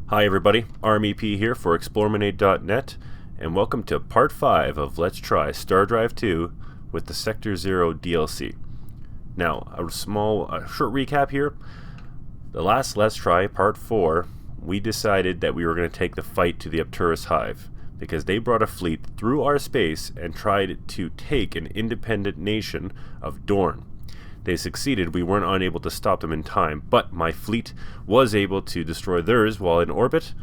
Hi everybody, RMEP here for Explorminate.net, and welcome to part 5 of Let's Try StarDrive2 with the Sector 0 DLC. Now, a short recap here. The last Let's Try, part 4, we decided that we were going to take the fight to the Opterus Hive, because they brought a fleet through our space and tried to take an independent nation of Dorn. They succeeded. We weren't unable to stop them in time, but my fleet was able to destroy theirs while in orbit.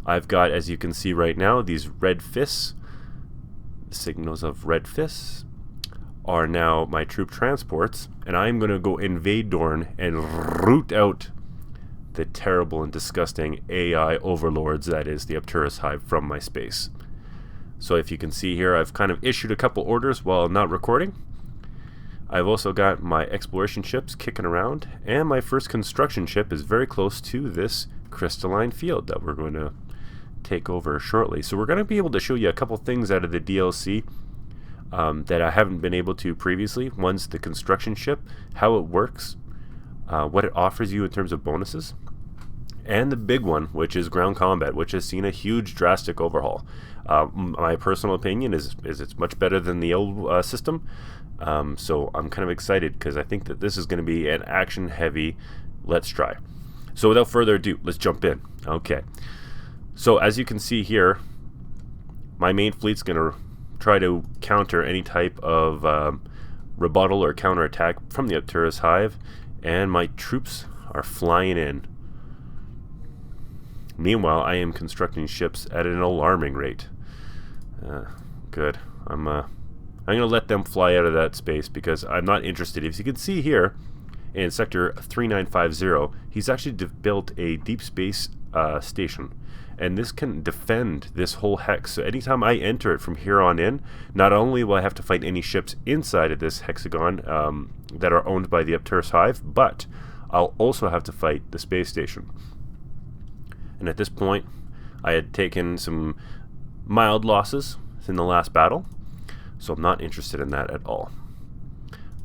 I've got, as you can see right now, these red fists. The signals of red fists are now my troop transports, and I'm going to go invade Dorn and root out the terrible and disgusting AI overlords that is the Opterus Hive from my space. So if you can see here, I've kind of issued a couple orders while not recording. I've also got my exploration ships kicking around, and my first construction ship is very close to this crystalline field that we're going to take over shortly. So we're going to be able to show you a couple things out of the DLC that I haven't been able to previously. One's the construction ship, how it works, what it offers you in terms of bonuses, and the big one, which is ground combat, which has seen a huge drastic overhaul. My personal opinion is it's much better than the old system. So I'm kind of excited because I think that this is going to be an action-heavy Let's Try. So without further ado, let's jump in. Okay. So as you can see here, my main fleet's going to try to counter any type of rebuttal or counterattack from the Opterus Hive, and my troops are flying in. Meanwhile, I am constructing ships at an alarming rate. Good. I'm going to let them fly out of that space because I'm not interested. As you can see here in Sector 3950, he's actually built a deep space station. And this can defend this whole hex. So anytime I enter it from here on in, not only will I have to fight any ships inside of this hexagon that are owned by the Opterus Hive, but I'll also have to fight the space station. And at this point, I had taken some mild losses in the last battle. So I'm not interested in that at all.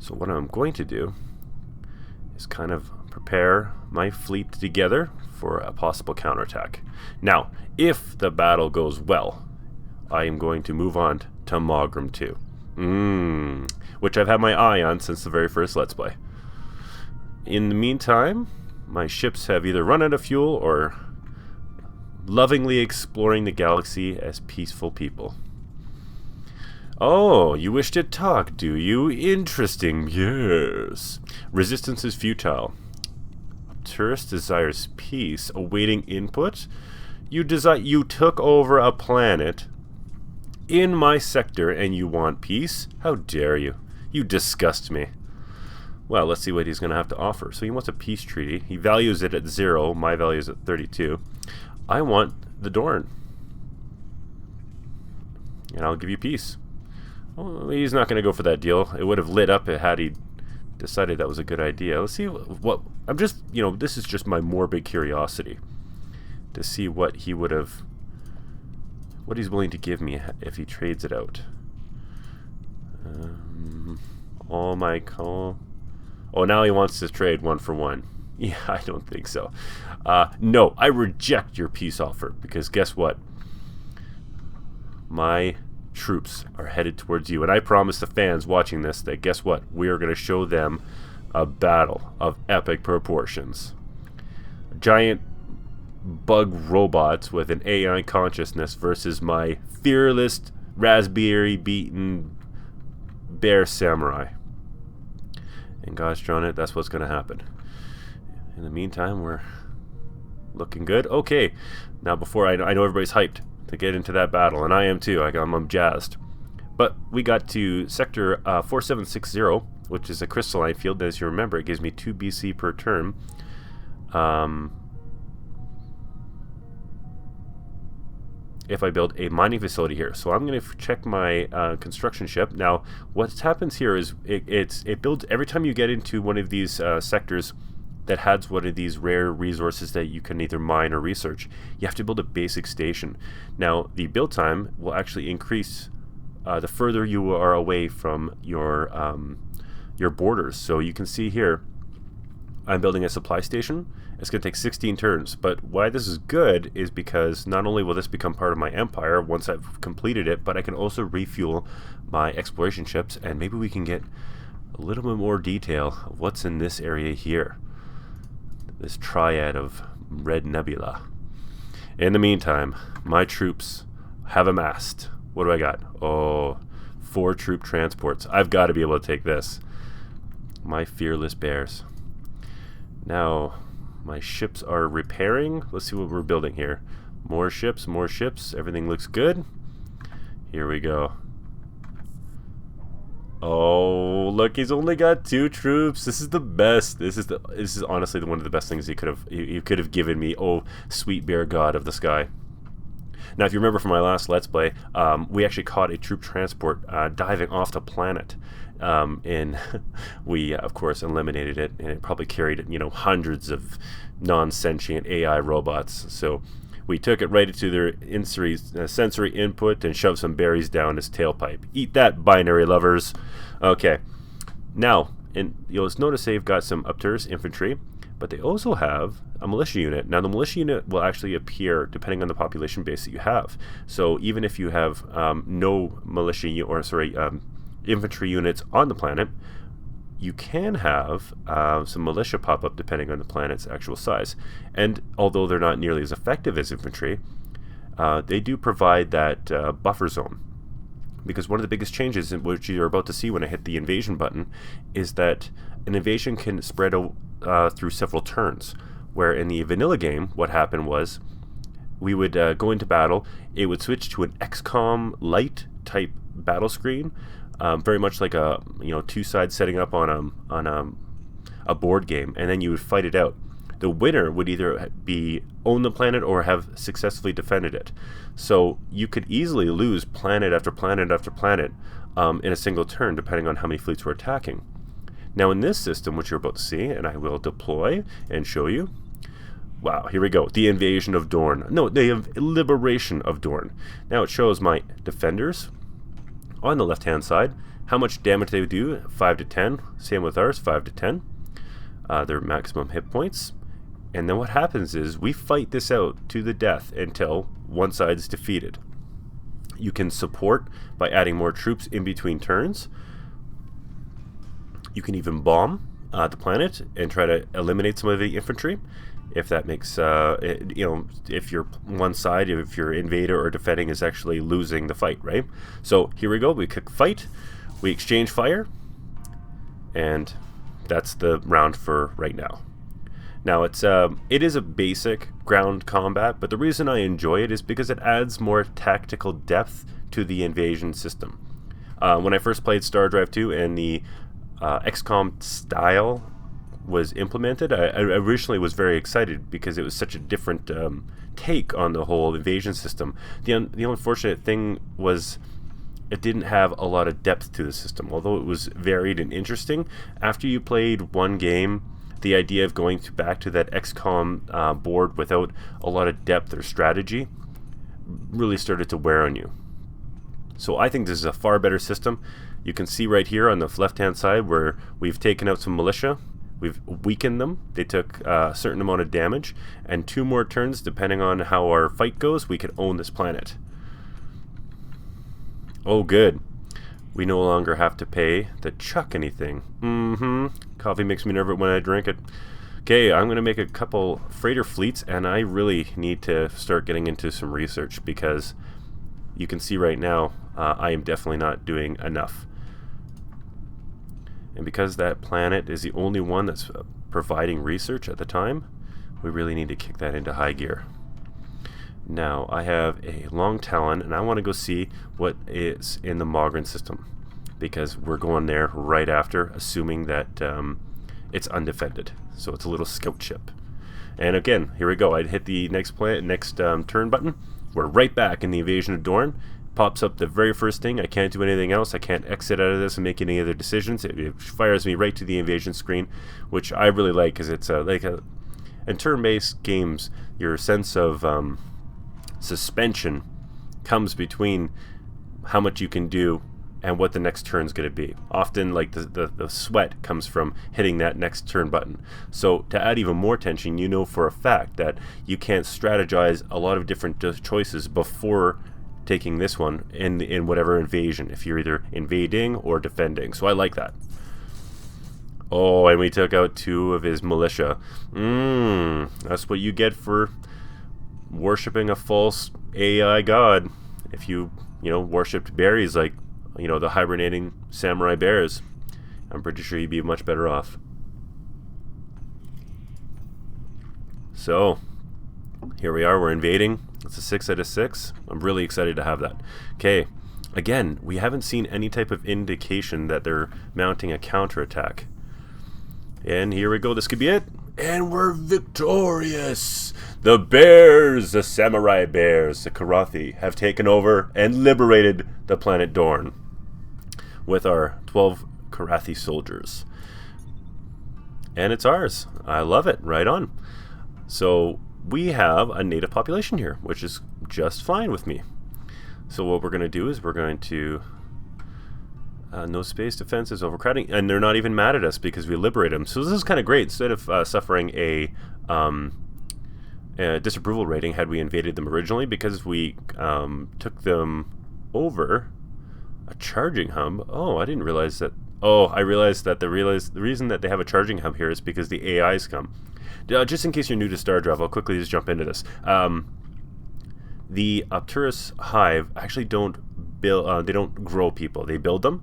So what I'm going to do is kind of prepare my fleet together for a possible counterattack. Now, if the battle goes well, I am going to move on to Mogram 2, which I've had my eye on since the very first Let's Play. In the meantime, my ships have either run out of fuel or lovingly exploring the galaxy as peaceful people. Oh, you wish to talk, do you? Interesting, yes. Resistance is futile. Opterus desires peace, awaiting input. You took over a planet in my sector and you want peace? How dare you? You disgust me. Well, let's see what he's going to have to offer. So he wants a peace treaty. He values it at 0. My value is at 32. I want the Dorn. And I'll give you peace. Well, he's not going to go for that deal. It would have lit up had he decided that was a good idea. Let's see what I'm just, this is just my morbid curiosity to see what he would have, what he's willing to give me if he trades it out. Oh, now he wants to trade 1 for 1. Yeah, I don't think so. No, I reject your peace offer because guess what? My troops are headed towards you, and I promise the fans watching this that guess what? We are going to show them a battle of epic proportions. Giant bug robots with an AI consciousness versus my fearless raspberry beaten bear samurai. And gosh darn it, that's what's going to happen. In the meantime, we're looking good. Okay, now before I know everybody's hyped to get into that battle, and I am too. I'm jazzed. But we got to Sector 4760, which is a crystalline field. As you remember, it gives me 2 BC per turn. If I build a mining facility here. So I'm going to check my construction ship. Now, what happens here is it builds every time you get into one of these sectors that has one of these rare resources that you can either mine or research. You have to build a basic station. Now, the build time will actually increase the further you are away from your borders. So you can see here, I'm building a supply station, It's going to take 16 turns, but why this is good is because not only will this become part of my empire once I've completed it, but I can also refuel my exploration ships, and maybe we can get a little bit more detail of what's in this area here. This triad of Red Nebula. In the meantime, my troops have amassed. What do I got? Oh, 4 troop transports. I've got to be able to take this. My fearless bears. Now, my ships are repairing. Let's see what we're building here. More ships, more ships. Everything looks good. Here we go. Oh, look, he's only got 2 troops. This is the best. This is honestly one of the best things he could have given me. Oh, sweet bear god of the sky. Now, if you remember from my last Let's Play, we actually caught a troop transport diving off the planet. And we, of course, eliminated it, and it probably carried, you know, hundreds of non-sentient AI robots. So we took it right into their sensory input and shoved some berries down his tailpipe. Eat that, binary lovers. Okay. Now, and you'll notice they've got some Opterus infantry, but they also have a militia unit. Now, the militia unit will actually appear depending on the population base that you have. So even if you have no militia infantry units on the planet, you can have some militia pop up depending on the planet's actual size. And although they're not nearly as effective as infantry, they do provide that buffer zone. Because one of the biggest changes, which you're about to see when I hit the invasion button, is that an invasion can spread through several turns. Where in the vanilla game, what happened was we would go into battle. It would switch to an XCOM light type battle screen, very much like a 2-side setting up on a board game, and then you would fight it out. The winner would either own the planet or have successfully defended it. So you could easily lose planet after planet after planet in a single turn, depending on how many fleets were attacking. Now in this system, which you're about to see, and I will deploy and show you. Wow, here we go. The invasion of Dorne. No, the liberation of Dorne. Now it shows my defenders on the left-hand side, how much damage they would do, 5 to 10. Same with ours, 5 to 10. Their maximum hit points. And then what happens is we fight this out to the death until one side is defeated. You can support by adding more troops in between turns. You can even bomb the planet and try to eliminate some of the infantry. If that makes, if you're one side, if your invader or defending is actually losing the fight, right? So here we go. We kick fight. We exchange fire. And that's the round for right now. Now it is a basic ground combat, but the reason I enjoy it is because it adds more tactical depth to the invasion system. When I first played StarDrive2 and the XCOM style was implemented, I originally was very excited because it was such a different take on the whole invasion system. The unfortunate thing was it didn't have a lot of depth to the system. Although it was varied and interesting, after you played one game, the idea of going back to that XCOM board without a lot of depth or strategy really started to wear on you. So I think this is a far better system. You can see right here on the left-hand side where we've taken out some militia. We've weakened them. They took a certain amount of damage. And 2 more turns, depending on how our fight goes, we could own this planet. Oh, good. We no longer have to pay to chuck anything. Coffee makes me nervous when I drink it. Okay, I'm going to make a couple freighter fleets, and I really need to start getting into some research because you can see right now I am definitely not doing enough. And because that planet is the only one that's providing research at the time, we really need to kick that into high gear. Now, I have a long talon, and I want to go see what is in the Mogren system, because we're going there right after, assuming that it's undefended. So it's a little scout ship. And again, here we go. I'd hit the next turn button. We're right back in the invasion of Dorne. Pops up the very first thing. I can't do anything else. I can't exit out of this and make any other decisions. It fires me right to the invasion screen, which I really like because it's in turn-based games, your sense of suspension comes between how much you can do and what the next turn's going to be. Often, like, the sweat comes from hitting that next turn button. So to add even more tension, you know for a fact that you can't strategize a lot of different choices before taking this one in whatever invasion, if you're either invading or defending. So I like that. Oh, and we took out 2 of his militia. That's what you get for worshipping a false AI god. If you worshipped berries like, the hibernating samurai bears, I'm pretty sure you'd be much better off. So, here we are, we're invading. It's a 6 out of 6. I'm really excited to have that. Okay, again, we haven't seen any type of indication that they're mounting a counterattack. And here we go, this could be it. And we're victorious! The bears, the samurai bears, the Karathi, have taken over and liberated the planet Dorn with our 12 Karathi soldiers. And it's ours. I love it. Right on. So we have a native population here, which is just fine with me. So what we're going to do is we're going to no space defenses, overcrowding, and they're not even mad at us because we liberate them. So this is kind of great. Instead of suffering a disapproval rating had we invaded them originally, because we took them over a charging hub. Oh, I didn't realize that. Oh, I realized that the reason that they have a charging hub here is because the AIs come. Just in case you're new to StarDrive, I'll quickly just jump into this. The Opterus Hive actually don't build. They don't grow people. They build them.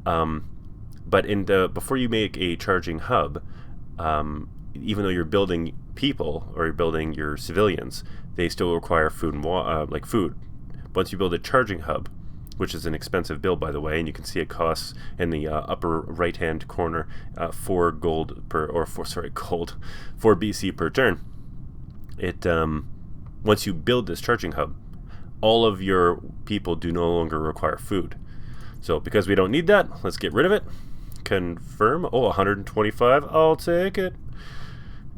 But before you make a charging hub, even though you're building people or you're building your civilians, they still require food and like food. Once you build a charging hub, which is an expensive build, by the way, and you can see it costs in the upper right-hand corner 4 gold per, or 4 BC per turn. It once you build this charging hub, all of your people do no longer require food. So because we don't need that, let's get rid of it. Confirm. Oh, 125. I'll take it.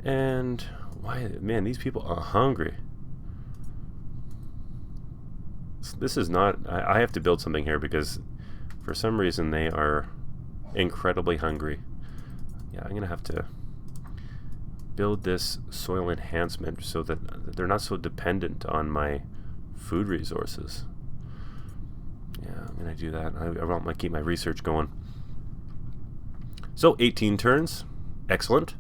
And why, man, these people are hungry. This is not, I have to build something here because for some reason they are incredibly hungry. Yeah, I'm gonna have to build this soil enhancement so that they're not so dependent on my food resources. Yeah, I'm gonna do that. I want to keep my research going. So 18 turns, excellent.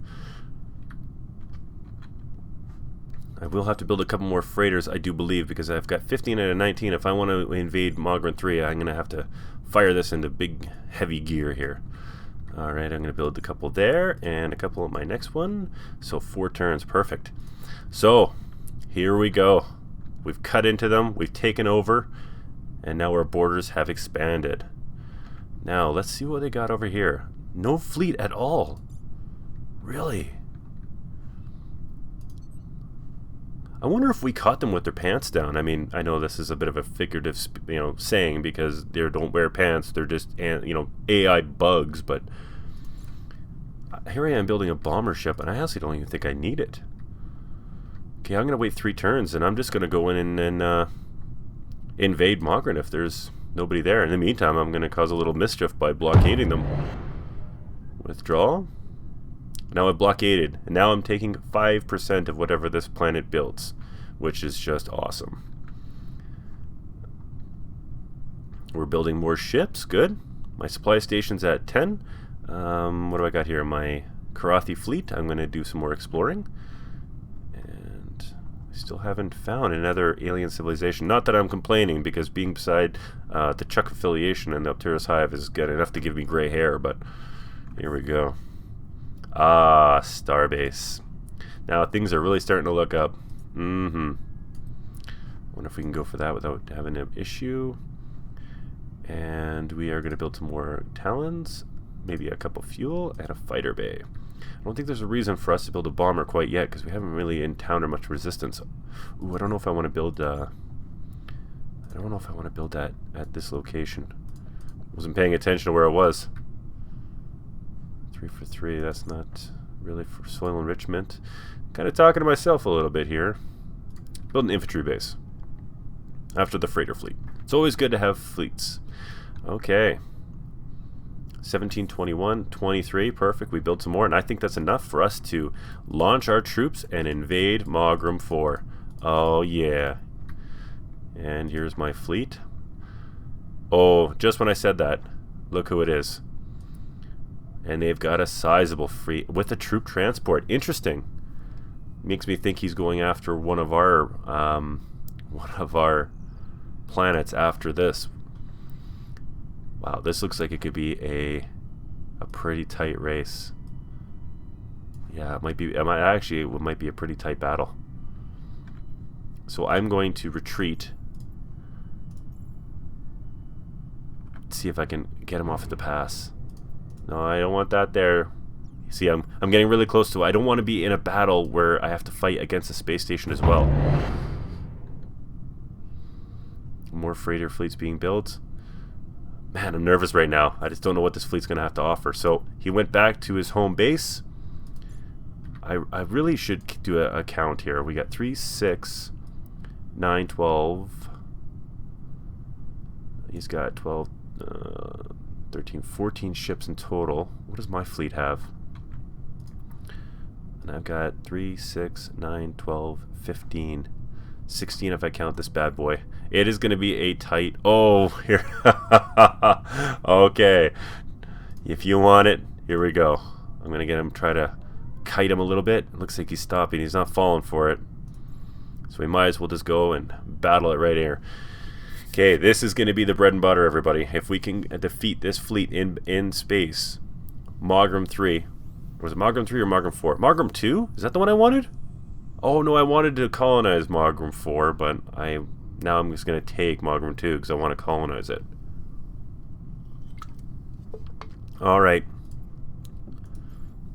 I will have to build a couple more freighters, I do believe, because I've got 15 out of 19. If I want to invade Mogren 3, I'm going to have to fire this into big, heavy gear here. Alright, I'm going to build a couple there, and a couple of my next one. So 4 turns, perfect. So, here we go. We've cut into them, we've taken over, and now our borders have expanded. Now, let's see what they got over here. No fleet at all. Really? I wonder if we caught them with their pants down. I mean, I know this is a bit of a figurative, saying because they don't wear pants. They're just, AI bugs. But here I am building a bomber ship, and I honestly don't even think I need it. Okay, I'm gonna wait 3 turns, and I'm just gonna go in and invade Mogren if there's nobody there. In the meantime, I'm gonna cause a little mischief by blockading them. Withdraw. Now I've blockaded, and now I'm taking 5% of whatever this planet builds, which is just awesome. We're building more ships, good. My supply station's at 10. What do I got here? My Karathi fleet, I'm going to do some more exploring. And I still haven't found another alien civilization. Not that I'm complaining, because being beside the Chuck affiliation and the Opterus Hive is good enough to give me gray hair, but here we go. Ah, Starbase. Now things are really starting to look up. Wonder if we can go for that without having an issue. And we are going to build some more Talons, maybe a couple fuel, and a fighter bay. I don't think there's a reason for us to build a bomber quite yet, because we haven't really encountered much resistance. Ooh, I don't know if I want to build that at this location. Wasn't paying attention to where it was. 3 for 3, that's not really for soil enrichment. Kind of talking to myself a little bit here. Build an infantry base after the freighter fleet. It's always good to have fleets. Okay. 17, 21, 23, perfect. We built some more, and I think that's enough for us to launch our troops and invade Mogram 4. Oh, yeah. And here's my fleet. Oh, just when I said that, look who it is. And they've got a sizable fleet with a troop transport. Interesting. Makes me think he's going after one of our planets after this. Wow, this looks like it could be a pretty tight race. Yeah, it might be. It might be a pretty tight battle. So I'm going to retreat. See if I can get him off at the pass. No, I don't want that there. See, I'm getting really close to it. I don't want to be in a battle where I have to fight against the space station as well. More freighter fleets being built. Man, I'm nervous right now. I just don't know what this fleet's going to have to offer. So he went back to his home base. I really should do a count here. We got 3, 6, 9, 12. He's got 12, 13, 14 ships in total. What does my fleet have? And I've got 3, 6, 9, 12, 15. 16 if I count this bad boy. It is going to be a tight... Oh, here. Okay. If you want it, here we go. I'm going to get him, try to kite him a little bit. It looks like he's stopping. He's not falling for it. So we might as well just go and battle it right here. Okay, this is going to be the bread and butter, everybody. If we can defeat this fleet in space, Mogram 3. Was it Mogram 3 or Mogram 4? Mogram 2? Is that the one I wanted? Oh no, I wanted to colonize Mogram 4, but now I'm just going to take Mogram 2 because I want to colonize it. Alright.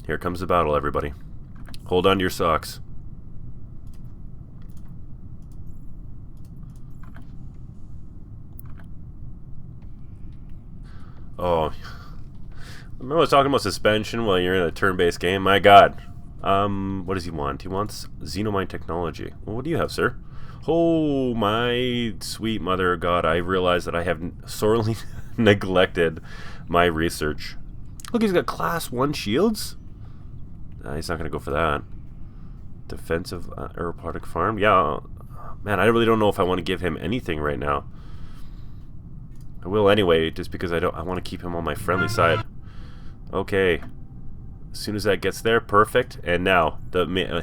Here comes the battle, everybody. Hold on to your socks. Oh. Remember I was talking about suspension while you're in a turn-based game? My god. What does he want? He wants xenomine technology. Well, what do you have, sir? Oh, my sweet mother of God. I realize that I have sorely neglected my research. Look, he's got class 1 shields? He's not going to go for that. Defensive aeropotic farm? Yeah. Man, I really don't know if I want to give him anything right now. I will anyway, just because I want to keep him on my friendly side. Okay. As soon as that gets there, perfect. And now,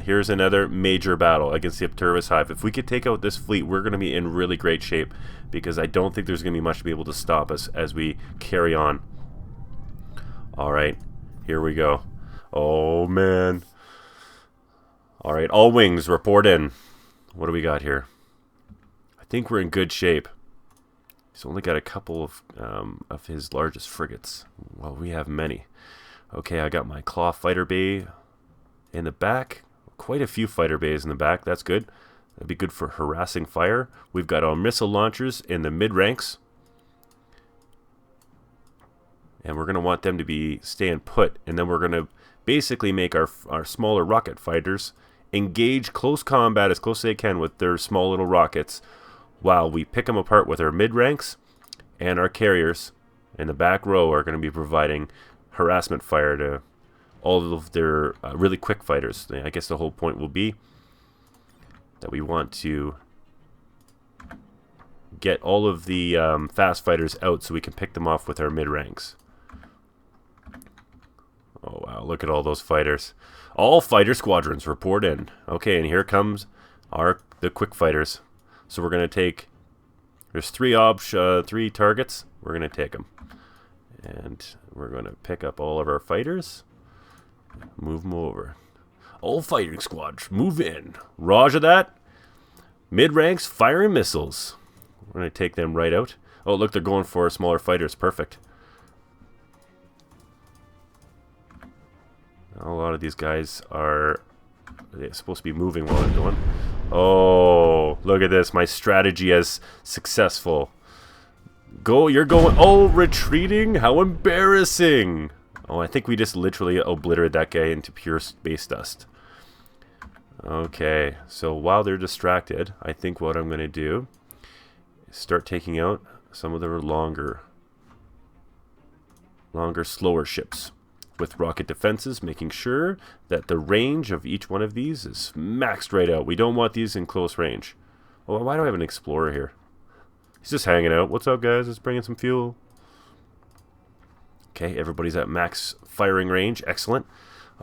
here's another major battle against the Opterus Hive. If we could take out this fleet, we're going to be in really great shape, because I don't think there's going to be much to be able to stop us as we carry on. Alright, here we go. Oh, man. Alright, all wings, report in. What do we got here? I think we're in good shape. He's only got a couple of his largest frigates. Well, we have many. Okay, I got my claw fighter bay in the back. Quite a few fighter bays in the back. That's good. That'd be good for harassing fire. We've got our missile launchers in the mid ranks. And we're going to want them to be staying put. And then we're going to basically make our smaller rocket fighters engage close combat as close as they can with their small little rockets, while we pick them apart with our mid ranks, and our carriers in the back row are going to be providing harassment fire to all of their really quick fighters. I guess the whole point will be that we want to get all of the fast fighters out so we can pick them off with our mid ranks. Oh wow, look at all those fighters. All fighter squadrons report in. Okay, and here comes the quick fighters. So we're going to take, there's 3 targets. We're going to take them. And we're going to pick up all of our fighters. Move them over. All fighting squads, move in. Roger that. Mid-ranks, firing missiles. We're going to take them right out. Oh, look, they're going for smaller fighters. Perfect. A lot of these guys are supposed to be moving while they're going. Oh, look at this. My strategy is successful. You're going. Oh, retreating? How embarrassing. Oh, I think we just literally obliterated that guy into pure space dust. Okay, so while they're distracted, I think what I'm going to do is start taking out some of their longer longer, slower ships with rocket defenses, making sure that the range of each one of these is maxed right out. We don't want these in close range. Oh, why do I have an explorer here? He's just hanging out. What's up, guys? Let's bring in some fuel. Okay, everybody's at max firing range. Excellent.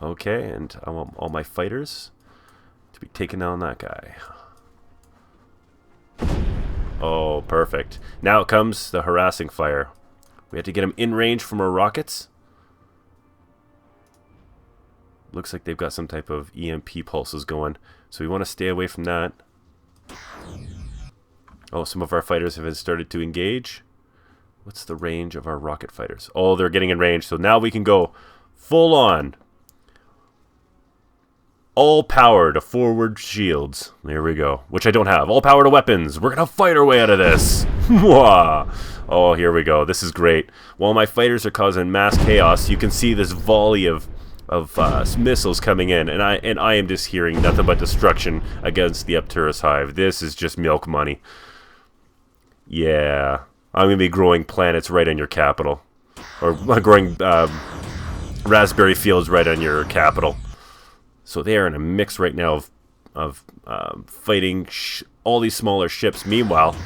Okay, and I want all my fighters to be taking down that guy. Oh, perfect. Now comes the harassing fire. We have to get him in range from our rockets. Looks like they've got some type of EMP pulses going, so we want to stay away from that. Oh, some of our fighters have started to engage. What's the range of our rocket fighters? Oh, they're getting in range, so now we can go full on. All power to forward shields. There we go. Which I don't have. All power to weapons. We're going to fight our way out of this. Oh, here we go. This is great. While my fighters are causing mass chaos, you can see this volley of missiles coming in, and I am just hearing nothing but destruction against the Opterus Hive. This is just milk money. Yeah. I'm going to be growing planets right on your capital. Or growing raspberry fields right on your capital. So they are in a mix right now of fighting all these smaller ships. Meanwhile,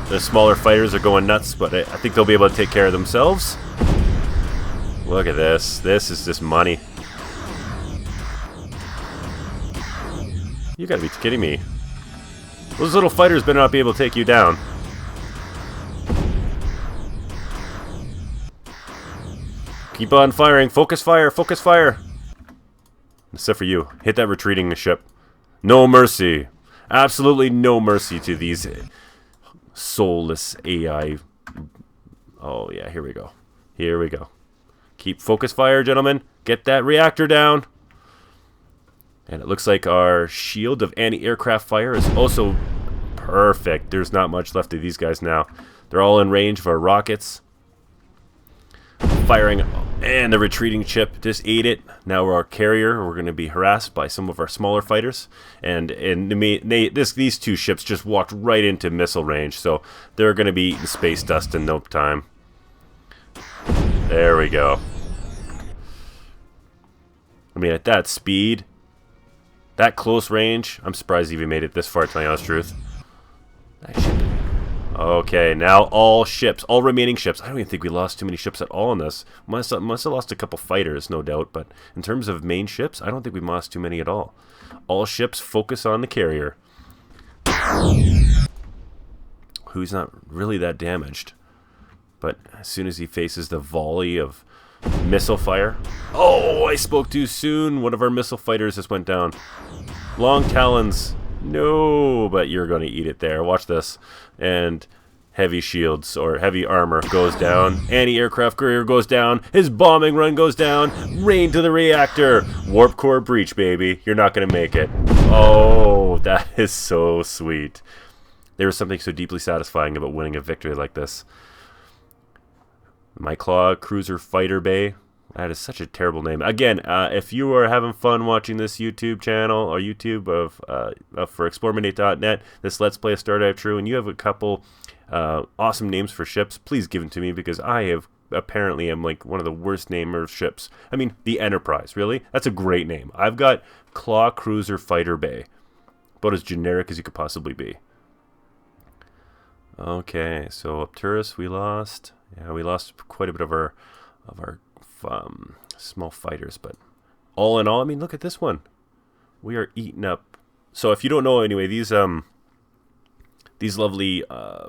the smaller fighters are going nuts, but I think they'll be able to take care of themselves. Look at this. This is just money. You gotta be kidding me. Those little fighters better not be able to take you down. Keep on firing. Focus fire. Focus fire. Except for you. Hit that retreating ship. No mercy. Absolutely no mercy to these soulless AI. Oh, yeah. Here we go. Here we go. Keep focus fire, gentlemen. Get that reactor down. And it looks like our shield of anti-aircraft fire is also perfect. There's not much left of these guys now. They're all in range of our rockets. Firing, and the retreating ship just ate it. Now we're our carrier. We're going to be harassed by some of our smaller fighters, and these two ships just walked right into missile range, so they're going to be eating space dust in no time. There we go. I mean, at that speed, that close range, I'm surprised he even made it this far, to tell you the honest truth. That ship. Okay, now all ships, all remaining ships. I don't even think we lost too many ships at all in this. Must have lost a couple fighters, no doubt, but in terms of main ships, I don't think we lost too many at all. All ships focus on the carrier, who's not really that damaged. But as soon as he faces the volley of missile fire... Oh, I spoke too soon. One of our missile fighters just went down. Long talons... No, but you're going to eat it there. Watch this. And heavy shields or heavy armor goes down. Anti-aircraft carrier goes down. His bombing run goes down. Rain to the reactor. Warp core breach, baby. You're not going to make it. Oh, that is so sweet. There was something so deeply satisfying about winning a victory like this. My Claw Cruiser Fighter Bay. That is such a terrible name. Again, if you are having fun watching this YouTube channel or YouTube for Explorminate.net, this Let's Play of StarDrive2, and you have a couple awesome names for ships, please give them to me, because I have apparently am like one of the worst namer of ships. I mean, the Enterprise, really? That's a great name. I've got Claw Cruiser Fighter Bay. About as generic as you could possibly be. Okay, so Opterus we lost. Yeah, we lost quite a bit of our small fighters, but all in all, I mean, look at this one. We are eating up. So if you don't know, anyway, these lovely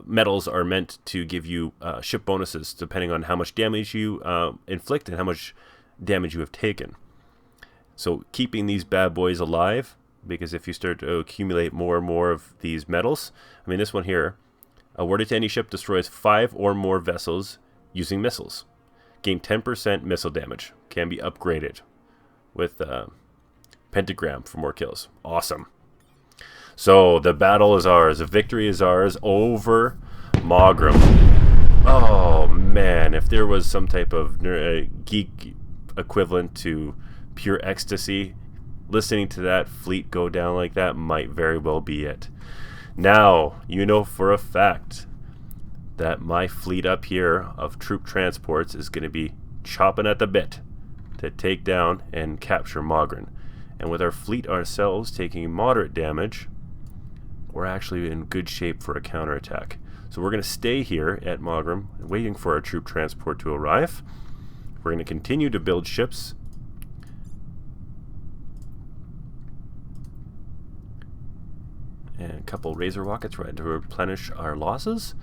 medals are meant to give you ship bonuses depending on how much damage you inflict and how much damage you have taken. So keeping these bad boys alive, because if you start to accumulate more and more of these medals, I mean, this one here, awarded to any ship destroys 5 or more vessels using missiles. Gain 10% missile damage. Can be upgraded with pentagram for more kills. Awesome. So the battle is ours. The victory is ours over Mogram. Oh man, if there was some type of geek equivalent to pure ecstasy, listening to that fleet go down like that might very well be it. Now, you know for a fact that my fleet up here of troop transports is going to be chopping at the bit to take down and capture Mogren. And with our fleet ourselves taking moderate damage, we're actually in good shape for a counterattack. So we're going to stay here at Mogren, waiting for our troop transport to arrive. We're going to continue to build ships. And a couple Razor rockets ready to replenish our losses.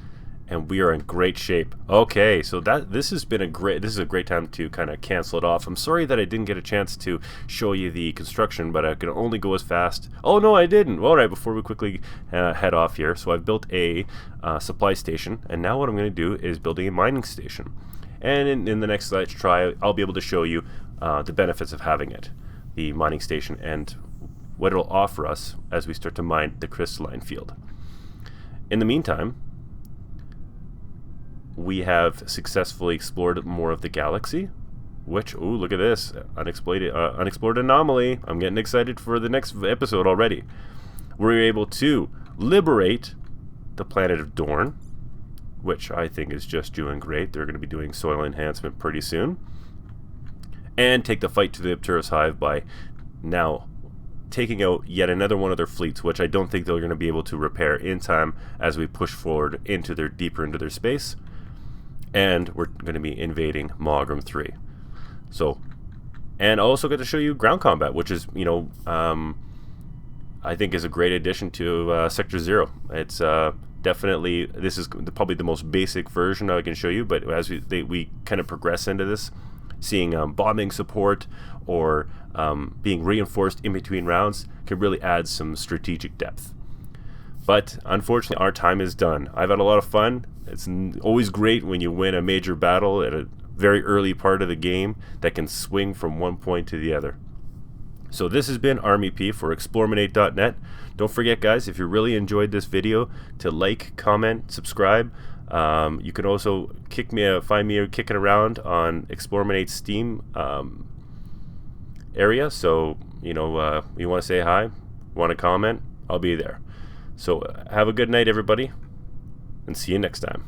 And we are in great shape. Okay, so this is a great time to kind of cancel it off. I'm sorry that I didn't get a chance to show you the construction, but I can only go as fast. Oh no, I didn't. All right, before we quickly head off here, so I've built a supply station, and now what I'm going to do is building a mining station. And in the next Let's Try, I'll be able to show you the benefits of having it, the mining station, and what it'll offer us as we start to mine the crystalline field. In the meantime, we have successfully explored more of the galaxy, which, ooh, look at this, unexplored anomaly. I'm getting excited for the next episode already. We're able to liberate the planet of Dorn, which I think is just doing great. They're going to be doing soil enhancement pretty soon. And take the fight to the Opterus Hive by now taking out yet another one of their fleets, which I don't think they're going to be able to repair in time as we push forward deeper into their space. And we're going to be invading Mogren 3. So, and I also get to show you ground combat, which is, I think is a great addition to Sector 0. It's definitely, this is probably the most basic version I can show you, but as we kind of progress into this, seeing bombing support or being reinforced in between rounds can really add some strategic depth. But unfortunately, our time is done. I've had a lot of fun. It's always great when you win a major battle at a very early part of the game that can swing from one point to the other. So this has been Army P for Explorminate.net. Don't forget, guys, if you really enjoyed this video, to like, comment, subscribe. You can also find me kicking around on Explorminate's Steam area. So, you want to say hi, want to comment, I'll be there. So have a good night, everybody, and see you next time.